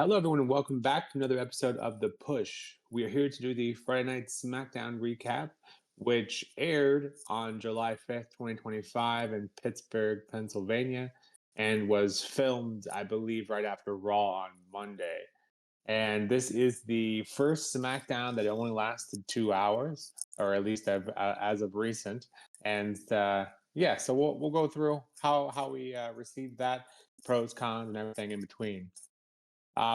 Hello, everyone, and welcome back to another episode of The Push. We are here to do the Friday Night SmackDown recap, which aired on July 5th, 2025, in Pittsburgh, Pennsylvania, and was filmed, I believe, right after Raw on Monday. And this is the first SmackDown that only lasted 2 hours, or at least as of recent. And yeah, so we'll go through how we received that, pros, cons, and everything in between.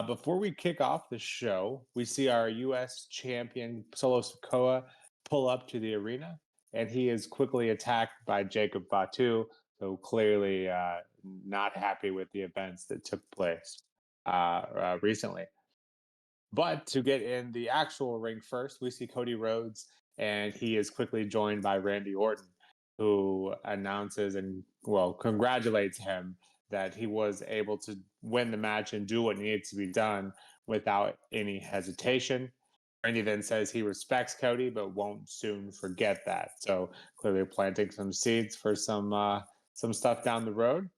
Before we kick off the show, we see our U.S. champion Solo Sikoa pull up to the arena, and he is quickly attacked by Jacob Fatu, so clearly not happy with the events that took place recently. But to get in the actual ring first, we see Cody Rhodes, and he is quickly joined by Randy Orton, who announces and, well, congratulates him that he was able to win the match and do what needs to be done without any hesitation. Randy then says he respects Cody, but won't soon forget that. So clearly planting some seeds for some stuff down the road.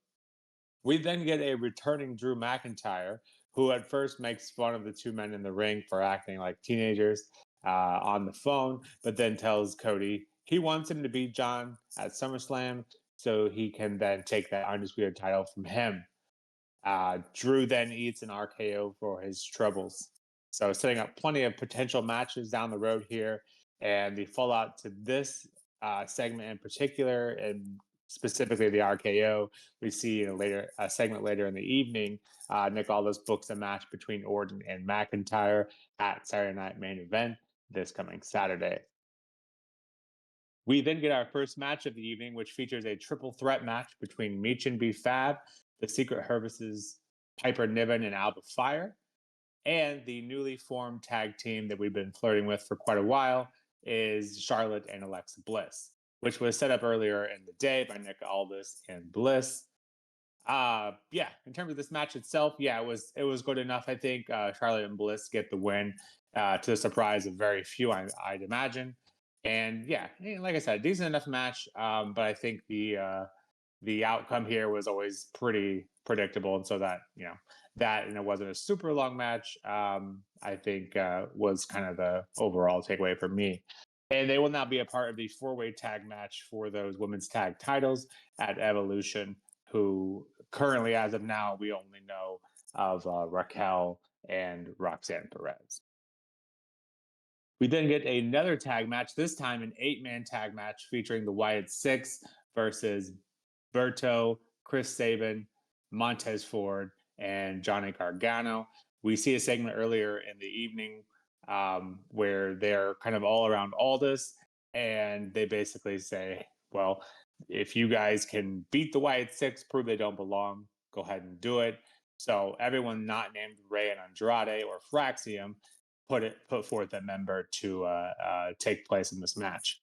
We then get a returning Drew McIntyre, who at first makes fun of the two men in the ring for acting like teenagers on the phone, but then tells Cody he wants him to beat John at SummerSlam so he can then take that undisputed title from him. Drew then eats an RKO for his troubles. So setting up plenty of potential matches down the road here. And the fallout to this segment in particular, and specifically the RKO, we see in a segment later in the evening. Nick Aldis books a match between Orton and McIntyre at Saturday Night Main Event this coming Saturday. We then get our first match of the evening, which features a triple threat match between Meech and B Fab, the Secret Service's Piper Niven and Alba Fire, and the newly formed tag team that we've been flirting with for quite a while is Charlotte and Alexa Bliss, which was set up earlier in the day by Nick Aldis and Bliss. Yeah, in terms of this match itself, yeah, it was good enough. I think Charlotte and Bliss get the win to the surprise of very few, I'd imagine. And yeah, like I said, decent enough match. But I think the outcome here was always pretty predictable, and so that that and it wasn't a super long match. I think was kind of the overall takeaway for me. And they will now be a part of the four-way tag match for those women's tag titles at Evolution. Who currently, as of now, we only know of Raquel and Roxanne Perez. We then get another tag match, this time an 8-man tag match featuring the Wyatt Six versus Berto, Chris Sabin, Montez Ford, and Johnny Gargano. We see a segment earlier in the evening where they're kind of all around Aldis, and they basically say, well, if you guys can beat the Wyatt Six, prove they don't belong, go ahead and do it. So everyone not named Rey and Andrade or Fraxium put forth a member to take place in this match.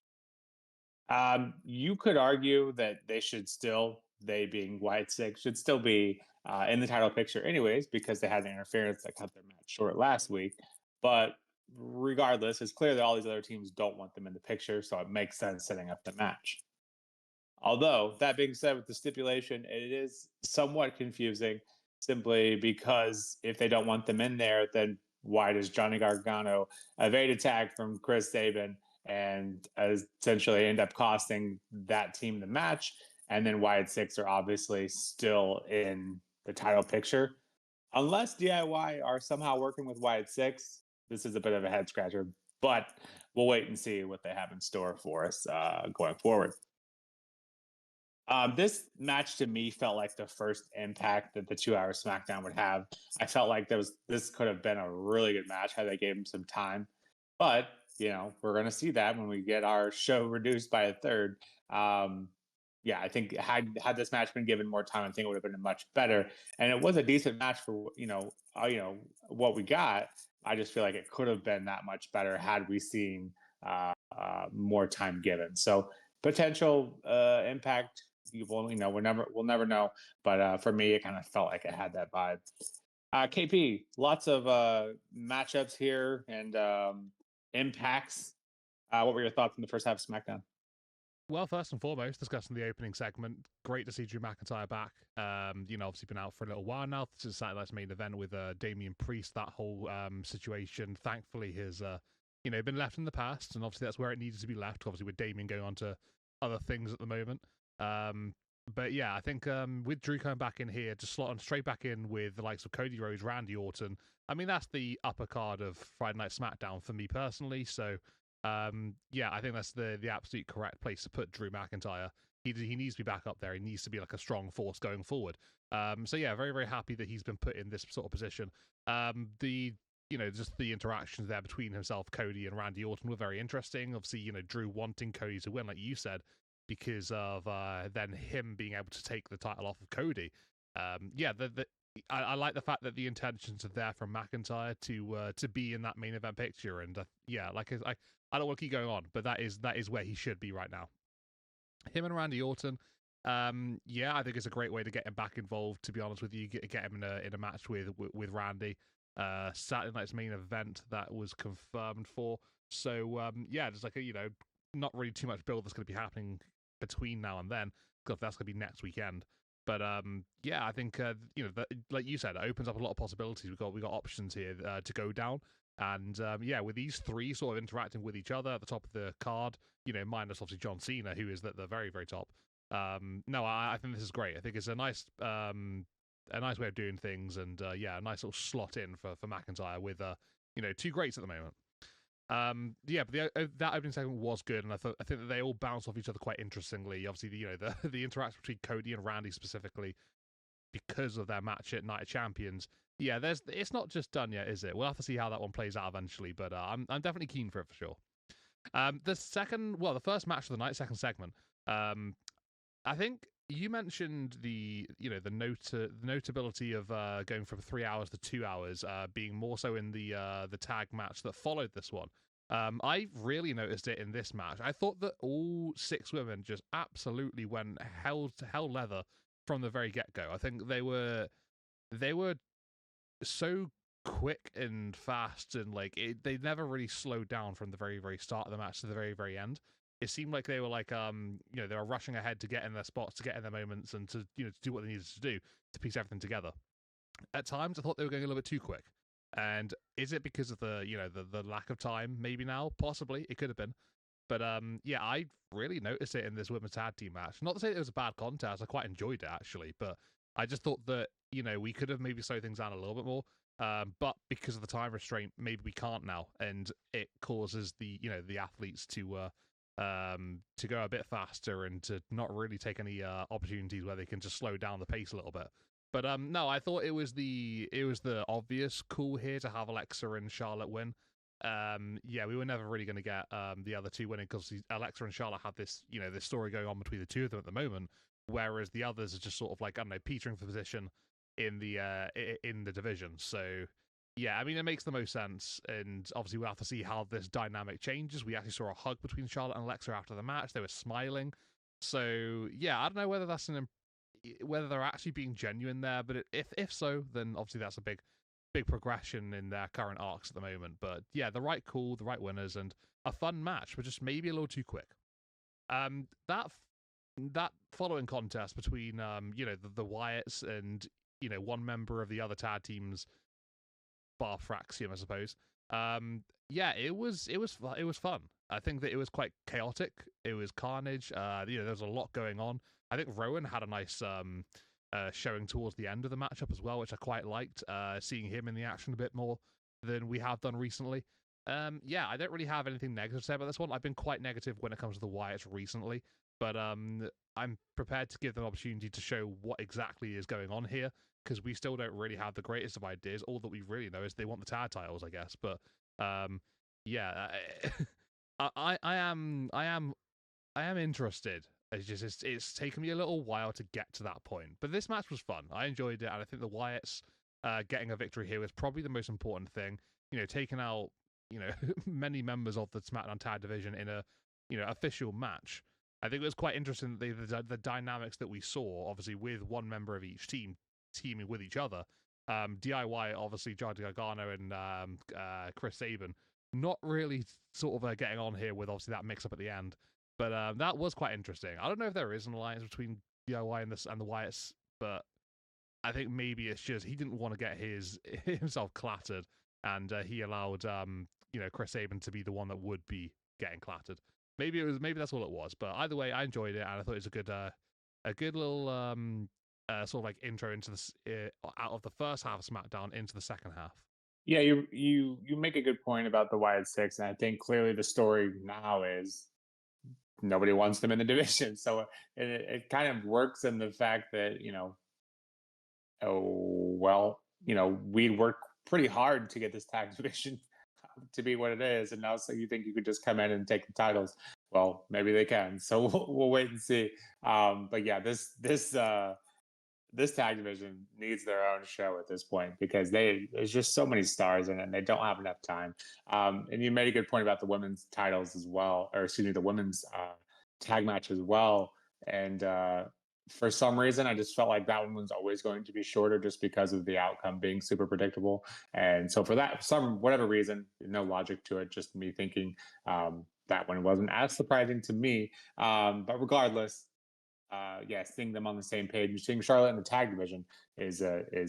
You could argue that they being Wyatt Six, should still be in the title picture anyways, because they had an interference that cut their match short last week. But regardless, it's clear that all these other teams don't want them in the picture, so it makes sense setting up the match. Although, that being said, with the stipulation, it is somewhat confusing simply because if they don't want them in there, then why does Johnny Gargano evade attack from Chris Sabin and essentially end up costing that team the match? And then Wyatt Six are obviously still in the title picture. Unless DIY are somehow working with Wyatt Six, this is a bit of a head scratcher, but we'll wait and see what they have in store for us going forward. This match to me felt like the first impact that the 2 hour SmackDown would have. I felt like this could have been a really good match had they gave him some time. But, we're going to see that when we get our show reduced by a third. Yeah, I think had this match been given more time, I think it would have been much better. And it was a decent match for, what we got. I just feel like it could have been that much better had we seen more time given. So potential impact, we'll never know. But for me, it kind of felt like it had that vibe. KP, lots of matchups here and impacts. What were your thoughts in the first half of SmackDown? Well, first and foremost, discussing the opening segment, great to see Drew McIntyre back. Obviously been out for a little while now. This is Saturday's main event with Damian Priest. That whole situation, thankfully, has been left in the past, and obviously that's where it needed to be left. Obviously, with Damian going on to other things at the moment. But yeah, I think with Drew coming back in here to slot on straight back in with the likes of Cody Rhodes, Randy Orton. I mean, that's the upper card of Friday Night SmackDown for me personally. So yeah, I think that's the absolute correct place to put Drew McIntyre. He needs to be back up there. He needs to be like a strong force going forward. So yeah, very very happy that he's been put in this sort of position. Just the interactions there between himself, Cody, and Randy Orton were very interesting. Obviously, Drew wanting Cody to win, like you said, because of then him being able to take the title off of Cody. I like the fact that the intentions are there from McIntyre to be in that main event picture, and I don't want to keep going on, but that is where he should be right now. Him and Randy Orton, I think it's a great way to get him back involved. To be honest with you, get him in a match with Randy. Saturday night's main event that was confirmed for. So just like not really too much build that's going to be happening between now and then, because that's going to be next weekend. But I think like you said, it opens up a lot of possibilities. We got options here to go down. And with these three sort of interacting with each other at the top of the card, minus obviously John Cena, who is at the very, very top. I think this is great. I think it's a nice way of doing things, and a nice little slot in for McIntyre with two greats at the moment. But that opening segment was good, and I think that they all bounce off each other quite interestingly. Obviously, the interaction between Cody and Randy specifically, because of their match at Night of Champions. Yeah, it's not just done yet, is it? We'll have to see how that one plays out eventually, but I'm definitely keen for it for sure. The first match of the night, second segment. I think you mentioned the notability of going from 3 hours to 2 hours, being more so in the tag match that followed this one. I really noticed it in this match. I thought that all 6 women just absolutely went hell leather from the very get-go. I think they were so quick and fast, and they never really slowed down from the very, very start of the match to the very, very end. It seemed like they were they were rushing ahead to get in their spots, to get in their moments, and to do what they needed to do to piece everything together. At times, I thought they were going a little bit too quick. And is it because of the lack of time? Maybe now, possibly it could have been. But I really noticed it in this women's tag team match. Not to say it was a bad contest, I quite enjoyed it actually, but I just thought that we could have maybe slowed things down a little bit more. But because of the time restraint, maybe we can't now, and it causes the athletes to go a bit faster and to not really take any opportunities where they can just slow down the pace a little bit. But no, I thought it was the obvious call here to have Alexa and Charlotte win. We were never really going to get the other two winning, because Alexa and Charlotte have this this story going on between the two of them at the moment, whereas the others are just sort of like, I don't know, petering for position in the division. So yeah, I mean, it makes the most sense, and obviously we'll have to see how this dynamic changes. We actually saw a hug between Charlotte and Alexa after the match. They were smiling. So yeah, I don't know whether that's whether they're actually being genuine there, but if so, then obviously that's a big progression in their current arcs at the moment. But yeah, the right call, the right winners, and a fun match, but just maybe a little too quick. That following contest between the Wyatts and one member of the other tag teams, bar Fraxium, I suppose. It was fun. I think that it was quite chaotic. It was carnage. There was a lot going on. I think Rowan had a nice showing towards the end of the matchup as well, which I quite liked. Seeing him in the action a bit more than we have done recently. I don't really have anything negative to say about this one. I've been quite negative when it comes to the Wyatts recently, but I'm prepared to give them an opportunity to show what exactly is going on here, because we still don't really have the greatest of ideas. All that we really know is they want the tag titles, I guess. But I am interested. It's taken me a little while to get to that point, but this match was fun. I enjoyed it, and I think the Wyatts getting a victory here was probably the most important thing. Taking out many members of the SmackDown Tag Division in a official match. I think it was quite interesting that the dynamics that we saw, obviously with one member of each team teaming with each other. DIY, obviously, Johnny Gargano and Chris Sabin, not really sort of getting on here with obviously that mix up at the end. But that was quite interesting. I don't know if there is an alliance between DIY and the Wyatts, but I think maybe it's just he didn't want to get himself clattered, and he allowed Chris Sabin to be the one that would be getting clattered. Maybe that's all it was. But either way, I enjoyed it, and I thought it was a good little sort of like intro into this out of the first half of SmackDown into the second half. Yeah, you make a good point about the Wyatt Six, and I think clearly the story now is nobody wants them in the division. So it kind of works in the fact that oh well, we worked pretty hard to get this tag division to be what it is, and now so you think you could just come in and take the titles? Well, maybe they can. So we'll wait and see. But yeah, this tag division needs their own show at this point because there's just so many stars in it and they don't have enough time. And you made a good point about the women's titles as well, or excuse me, the women's tag match as well. And for some reason, I just felt like that one was always going to be shorter just because of the outcome being super predictable. And so for that, some whatever reason, no logic to it, just me thinking that one wasn't as surprising to me. But regardless, yeah, seeing them on the same page and seeing Charlotte in the tag division is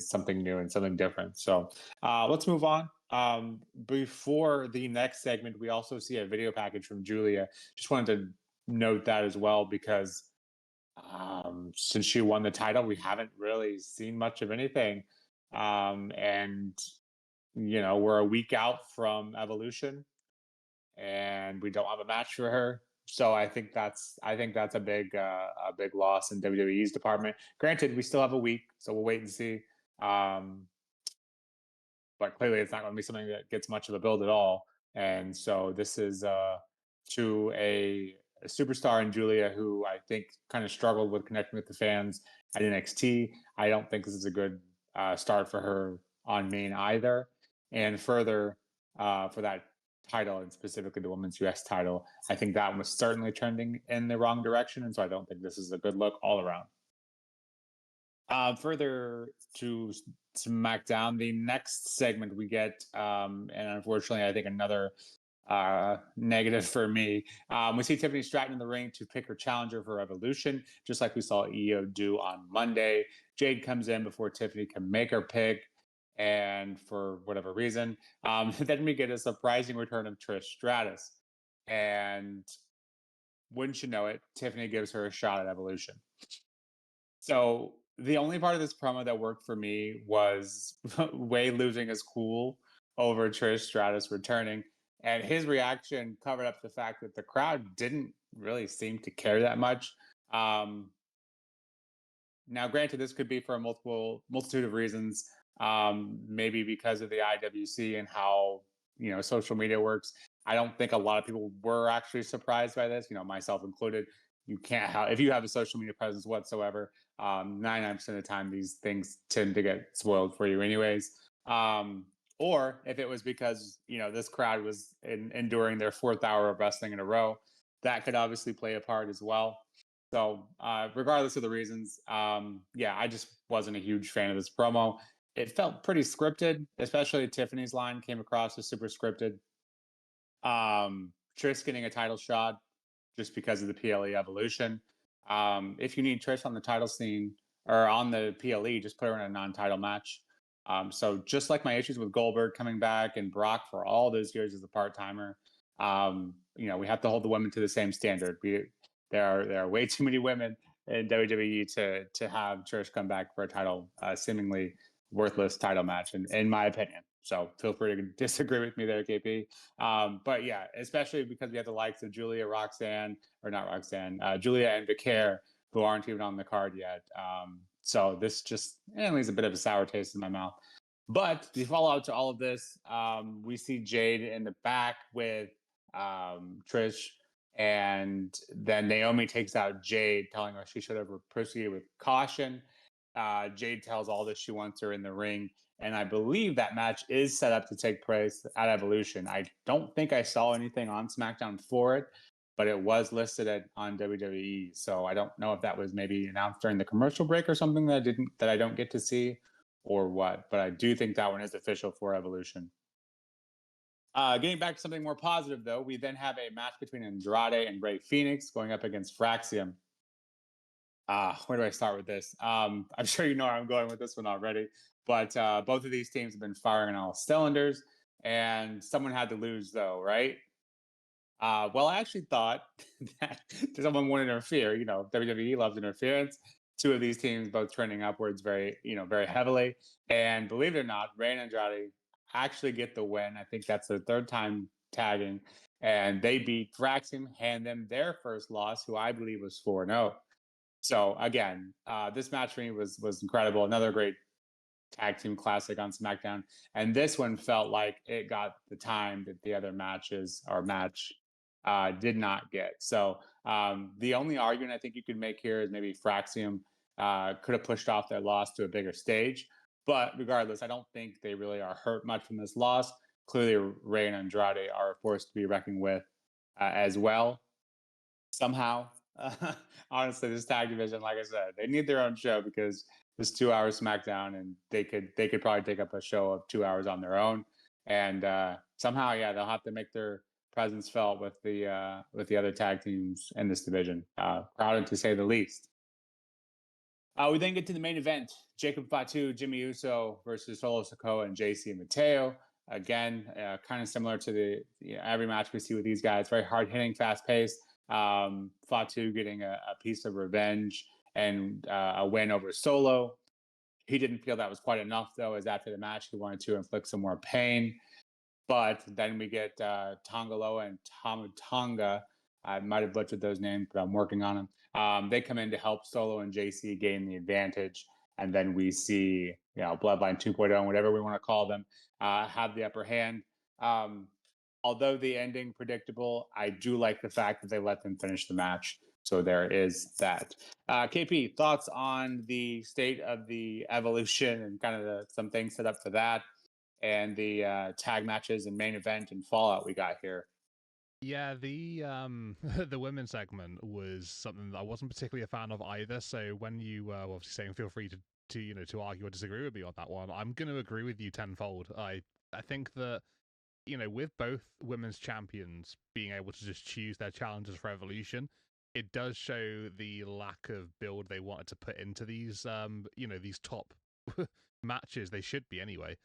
something new and something different. So let's move on. Before the next segment, we also see a video package from Julia. Just wanted to note that as well because since she won the title, we haven't really seen much of anything. And we're a week out from Evolution, and we don't have a match for her. So I think that's a big loss in WWE's department. Granted, we still have a week, so we'll wait and see. Um, but clearly, it's not going to be something that gets much of a build at all. And so this is to a superstar in Julia who I think kind of struggled with connecting with the fans at NXT. I don't think this is a good start for her on main either. And further, for that title and specifically the women's US title, I think that was certainly trending in the wrong direction. And so I don't think this is a good look all around. Further to SmackDown, the next segment we get, and unfortunately, I think another negative for me. We see Tiffany Stratton in the ring to pick her challenger for Evolution, just like we saw Io do on Monday. Jade comes in before Tiffany can make her pick, and for whatever reason, then we get a surprising return of Trish Stratus, and wouldn't you know it, Tiffany gives her a shot at Evolution. So the only part of this promo that worked for me was Way losing his cool over Trish Stratus returning. And his reaction covered up the fact that the crowd didn't really seem to care that much. Now, granted, this could be for a multitude of reasons. Maybe because of the IWC and how social media works. I don't think a lot of people were actually surprised by this. Myself included. You can't have if you have a social media presence whatsoever. 99% of the time, these things tend to get spoiled for you, anyways. Or if it was because this crowd was enduring their fourth hour of wrestling in a row, that could obviously play a part as well. So, regardless of the reasons, yeah, I just wasn't a huge fan of this promo. It felt pretty scripted, especially Tiffany's line came across as super scripted. Trish getting a title shot just because of the PLE evolution. If you need Trish on the title scene or on the PLE, just put her in a non-title match. So just like my issues with Goldberg coming back and Brock for all those years as a part-timer, we have to hold the women to the same standard. There are way too many women in WWE to have Trish come back for a title, seemingly worthless title match, in my opinion. So feel free to disagree with me there, KP. But yeah, especially because we have the likes of Julia and Vicaire, who aren't even on the card yet. So this just leaves a bit of a sour taste in my mouth. But the follow-up to all of this, we see Jade in the back with Trish, and then Naomi takes out Jade, telling her she should have proceeded with caution. Jade tells all that she wants her in the ring, and I believe that match is set up to take place at Evolution. I don't think I saw anything on SmackDown for it, but it was listed on WWE. So I don't know if that was maybe announced during the commercial break or something that I don't get to see, or what. But I do think that one is official for Evolution. Getting back to something more positive, though, we then have a match between Andrade and Ray Phoenix going up against Fraxium. Where do I start with this? I'm sure you know where I'm going with this one already, but both of these teams have been firing on all cylinders, and someone had to lose, though, right? Well, I actually thought that someone would interfere. You know, WWE loves interference. Two of these teams both trending upwards very, very heavily. And believe it or not, Rey and Andrade actually get the win. I think that's their third time tagging. And they beat Draxum, hand them their first loss, who I believe was 4-0. So again, this match for me was incredible. Another great tag team classic on SmackDown. And this one felt like it got the time that the other matches or match did not get. So the only argument I think you could make here is maybe Fraxium could have pushed off their loss to a bigger stage. But regardless, I don't think they really are hurt much from this loss. Clearly, Rey and Andrade are a force to be reckoned with as well. Somehow, honestly, this tag division, like I said, they need their own show because this 2 hour SmackDown, and they could probably take up a show of 2 hours on their own. And somehow, yeah, they'll have to make their presence felt with the other tag teams in this division. Crowded to say the least. We then get to the main event: Jacob Fatu, Jimmy Uso versus Solo Sikoa and JC Mateo. Again, kind of similar to every match we see with these guys. Very hard hitting, fast paced. Fatu getting a piece of revenge and a win over Solo. He didn't feel that was quite enough, though, as after the match he wanted to inflict some more pain. But then we get Tongaloa and Tonga. I might have butchered those names, but I'm working on them. They come in to help Solo and JC gain the advantage. And then we see, Bloodline 2.0, whatever we want to call them, have the upper hand. Although the ending predictable, I do like the fact that they let them finish the match. So there is that. KP, thoughts on the state of the evolution and kind of some things set up for that, and the tag matches and main event and fallout we got here. Yeah, the the women's segment was something that I wasn't particularly a fan of either. So when you were obviously saying feel free to argue or disagree with me on that one, I'm going to agree with you tenfold. I think that with both women's champions being able to just choose their challenges for Evolution, it does show the lack of build they wanted to put into these top matches. They should be anyway.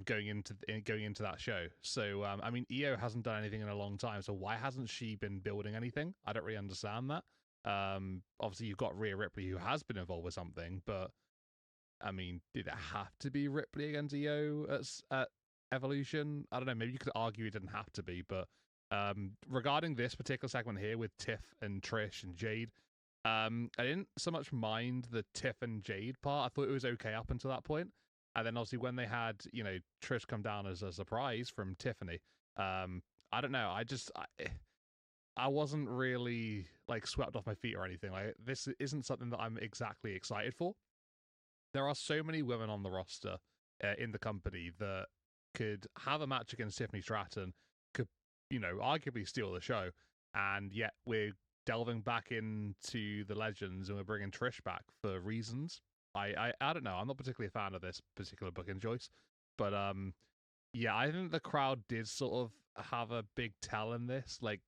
Going into that show. So I mean, Io hasn't done anything in a long time. So why hasn't she been building anything? I don't really understand that. Obviously you've got Rhea Ripley who has been involved with something, but I mean, did it have to be Ripley against Io at Evolution? I don't know. Maybe you could argue it didn't have to be, but regarding this particular segment here with Tiff and Trish and Jade, I didn't so much mind the Tiff and Jade part. I thought it was okay up until that point. And then obviously when they had, Trish come down as a surprise from Tiffany, I don't know. I wasn't really like swept off my feet or anything. Like this isn't something that I'm exactly excited for. There are so many women on the roster in the company that could have a match against Tiffany Stratton, could, arguably steal the show. And yet we're delving back into the legends and we're bringing Trish back for reasons. I don't know. I'm not particularly a fan of this particular booking choice. But yeah, I think the crowd did sort of have a big tell in this. Like,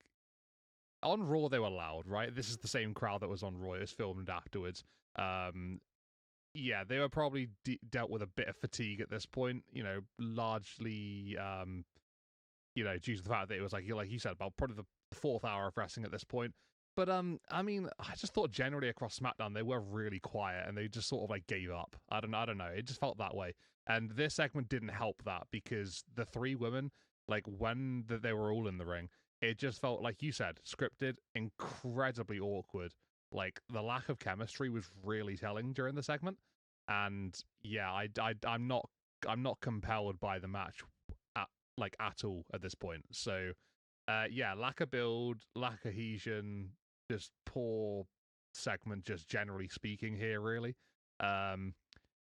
on Raw, they were loud, right? This is the same crowd that was on Raw. It was filmed afterwards. Yeah, they were probably dealt with a bit of fatigue at this point, largely, due to the fact that it was like you said, about probably the fourth hour of wrestling at this point. But I mean, I just thought generally across SmackDown they were really quiet and they just sort of like gave up. I don't know. It just felt that way. And this segment didn't help that because the three women, like when they were all in the ring, it just felt like you said, scripted, incredibly awkward. Like the lack of chemistry was really telling during the segment. And yeah, I'm not compelled by the match at all at this point. So yeah, lack of build, lack of cohesion, just poor segment, just generally speaking here, really. I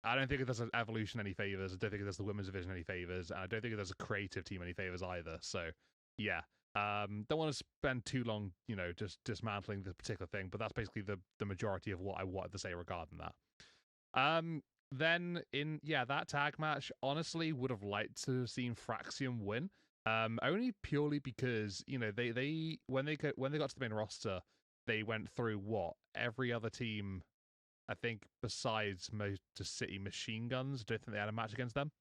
don't think it does an Evolution any favors. I don't think it does the women's division any favors. And I don't think it does a creative team any favors either. So yeah. Don't want to spend too long, just dismantling the particular thing, but that's basically the majority of what I wanted to say regarding that. Then in that tag match, honestly would have liked to have seen Fraxium win. Only purely because they when they got to the main roster, they went through what every other team, I think, besides Motor City Machine Guns. I don't think they had a match against them,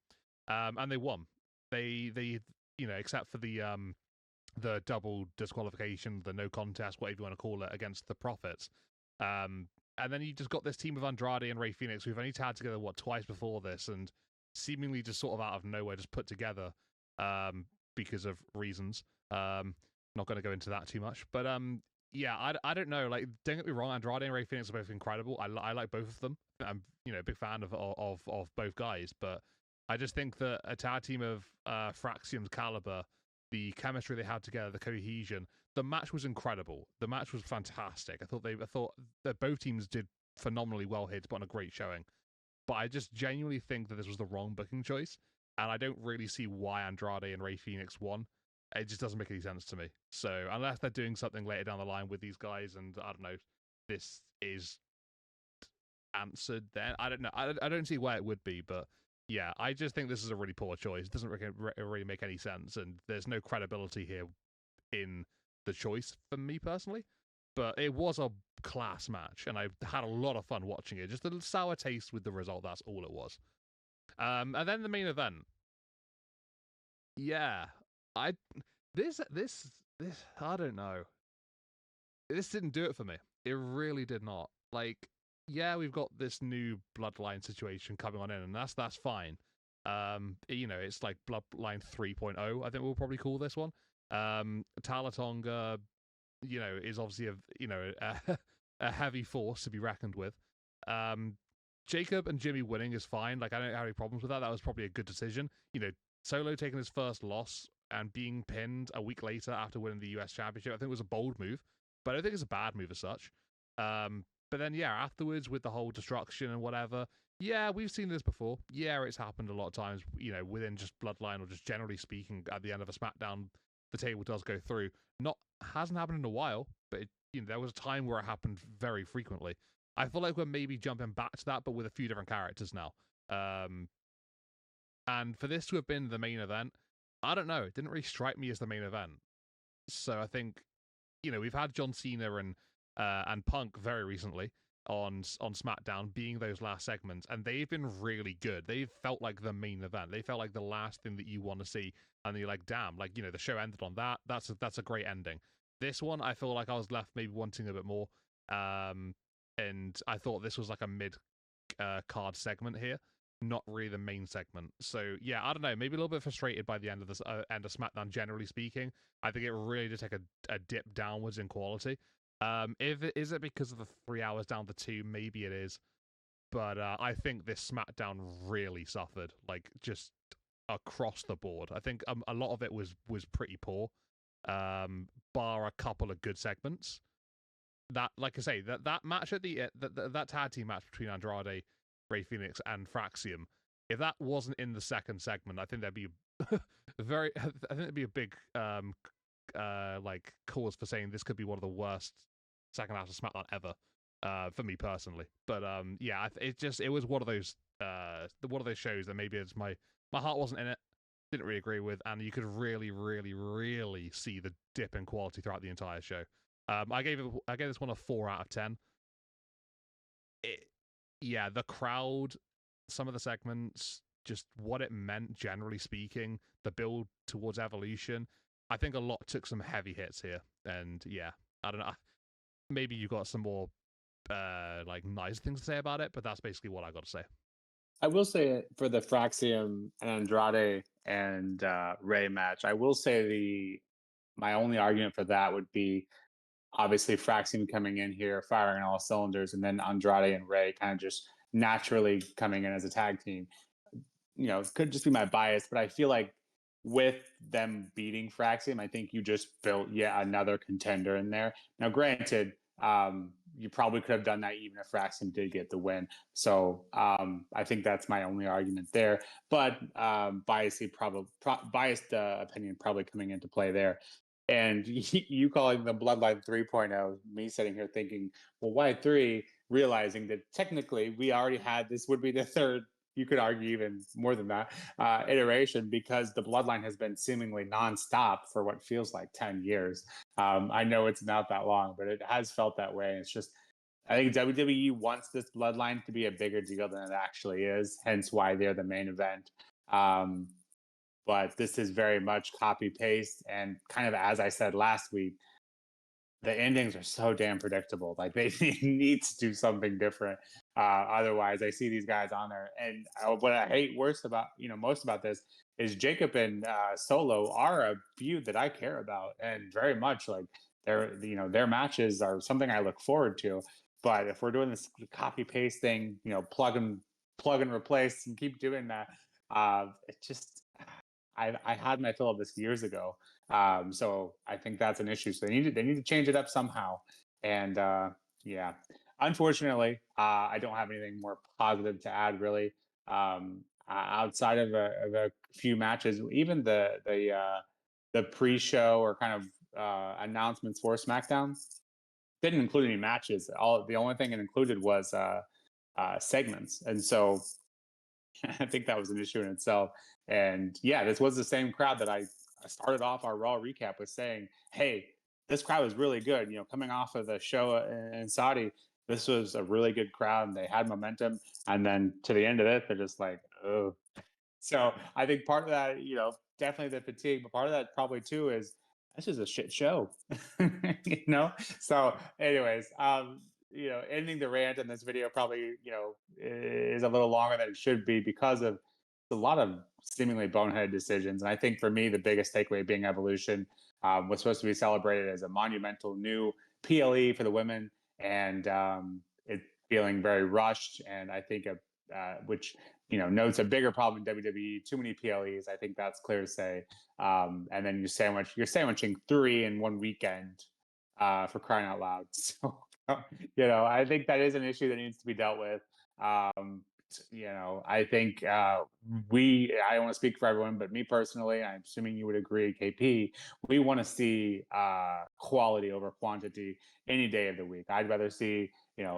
and they won. They except for the double disqualification, the no contest, whatever you want to call it, against the Profits. And then you just got this team of Andrade and Ray Phoenix who've only tagged together twice before this, and seemingly just sort of out of nowhere just put together because of reasons. Not going to go into that too much, but yeah, I don't know. Like, don't get me wrong, Andrade and Ray Phoenix are both incredible. I like both of them. I'm a big fan of both guys, but I just think that a tag team of Fraxium's caliber, the chemistry they had together, the cohesion, the match was incredible. The match was fantastic. I thought that both teams did phenomenally well here to put on a great showing. But I just genuinely think that this was the wrong booking choice, and I don't really see why Andrade and Ray Phoenix won. It just doesn't make any sense to me. So unless they're doing something later down the line with these guys, and I don't know, this is answered, then I don't know. I don't see why it would be, but yeah, I just think this is a really poor choice. It doesn't really make any sense, and there's no credibility here in the choice for me personally. But it was a class match, and I had a lot of fun watching it. Just a little sour taste with the result. That's all it was. And then the main event. Yeah, I this I don't know. This didn't do it for me. It really did not. Like, yeah, we've got this new bloodline situation coming on in, and that's fine. It's like Bloodline 3.0, I think we'll probably call this one. Talatonga, is obviously a heavy force to be reckoned with. Jacob and Jimmy winning is fine. Like, I don't have any problems with that. That was probably a good decision. Solo taking his first loss and being pinned a week later after winning the US Championship, I think it was a bold move, but I don't think it's a bad move as such. But then, yeah, afterwards with the whole destruction and whatever, yeah, we've seen this before. Yeah, it's happened a lot of times, within just Bloodline or just generally speaking at the end of a SmackDown, the table does go through. Hasn't happened in a while, but there was a time where it happened very frequently. I feel like we're maybe jumping back to that, but with a few different characters now. And for this to have been the main event, I don't know. It didn't really strike me as the main event. So I think, we've had John Cena and Punk very recently on SmackDown being those last segments, and they've been really good. They've felt like the main event. They felt like the last thing that you want to see, and you're like, damn, like, the show ended on that. That's a great ending. This one, I feel like I was left maybe wanting a bit more, and I thought this was like a mid card segment here, not really the main segment. So yeah, I don't know, maybe a little bit frustrated by the end of this end of SmackDown. Generally speaking, I think it really did take a dip downwards in quality. Is it because of the 3 hours down to 2? Maybe it is, but I think this SmackDown really suffered, like, just across the board. I think a lot of it was pretty poor, bar a couple of good segments. That, like I say, that match at that tag team match between Andrade, Ray Phoenix, and Fraxium, if that wasn't in the second segment, I think there'd be I think there'd be a big like cause for saying this could be one of the worst second half of SmackDown ever, for me personally. But yeah, it was one of those shows that maybe it's my heart wasn't in it, didn't really agree with, and you could really, really, really see the dip in quality throughout the entire show. I gave this one a 4 out of 10. Yeah, the crowd, some of the segments, just what it meant generally speaking, the build towards Evolution. I think a lot took some heavy hits here, and yeah, I don't know. Maybe you got some more like nice things to say about it, but that's basically what I got to say. I will say for the Fraxium and Andrade and Ray match, I will say my only argument for that would be obviously Fraxium coming in here, firing on all cylinders, and then Andrade and Ray kind of just naturally coming in as a tag team. It could just be my bias, but I feel like with them beating Fraxium, I think you just built yet another contender in there. Now, granted, you probably could have done that even if Fraxium did get the win. So I think that's my only argument there. But biased opinion probably coming into play there. And you calling the Bloodline 3.0, me sitting here thinking, well, why 3? Realizing that technically we already had this would be the third you could argue even more than that iteration, because the bloodline has been seemingly nonstop for what feels like 10 years. I know it's not that long, but it has felt that way. It's just, I think WWE wants this bloodline to be a bigger deal than it actually is, hence why they're the main event. Um, but this is very much copy paste. And kind of as I said last week, the endings are so damn predictable. Like they need to do something different. Otherwise, I see these guys on there, and what I hate worst about most about this is Jacob and Solo are a feud that I care about, and very much like their matches are something I look forward to. But if we're doing this copy paste thing, plug and replace and keep doing that, it just I had my fill of this years ago. So I think that's an issue. So they need to change it up somehow. And yeah, unfortunately, I don't have anything more positive to add really. Outside of a few matches, even the pre-show or kind of announcements for SmackDown didn't include any matches. The only thing it included was segments, and so I think that was an issue in itself. And yeah, this was the same crowd that I started off our Raw recap with saying, hey, this crowd was really good. Coming off of the show in Saudi, this was a really good crowd and they had momentum. And then to the end of it, they're just like, oh. So I think part of that, definitely the fatigue, but part of that probably too is this is a shit show. you know? So, anyways, ending the rant in this video probably, is a little longer than it should be because of a lot of seemingly boneheaded decisions. And I think for me, the biggest takeaway being Evolution was supposed to be celebrated as a monumental new PLE for the women, and it feeling very rushed. And I think which notes a bigger problem in WWE. Too many PLEs. I think that's clear to say. And then you're sandwiching three in one weekend for crying out loud. So I think that is an issue that needs to be dealt with. I think I don't want to speak for everyone, but me personally, I'm assuming you would agree, KP, we want to see quality over quantity any day of the week. I'd rather see,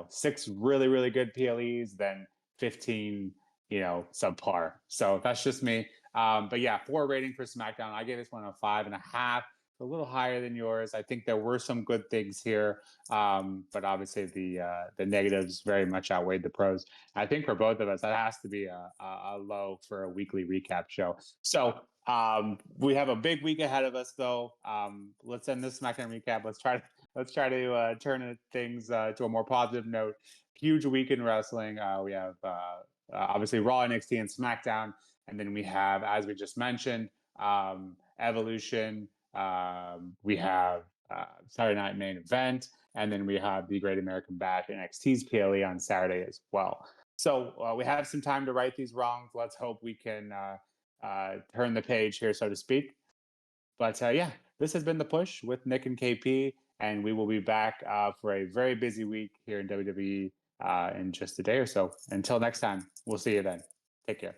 6 really, really good PLEs than 15, subpar. So that's just me. But yeah, 4 rating for SmackDown. I gave this one a 5.5, a little higher than yours. I think there were some good things here, but obviously the negatives very much outweighed the pros. I think for both of us, that has to be a low for a weekly recap show. So we have a big week ahead of us, though. Let's end this SmackDown recap. Let's try to turn things to a more positive note. Huge week in wrestling. We have obviously Raw, NXT, and SmackDown, and then we have, as we just mentioned, Evolution. We have Saturday Night Main Event, and then we have the Great American Bash NXT's PLE on Saturday as well. So we have some time to right these wrongs. Let's hope we can turn the page here, so to speak. But yeah, this has been The Push with Nick and KP, and we will be back for a very busy week here in WWE in just a day or so. Until next time, we'll see you then. Take care.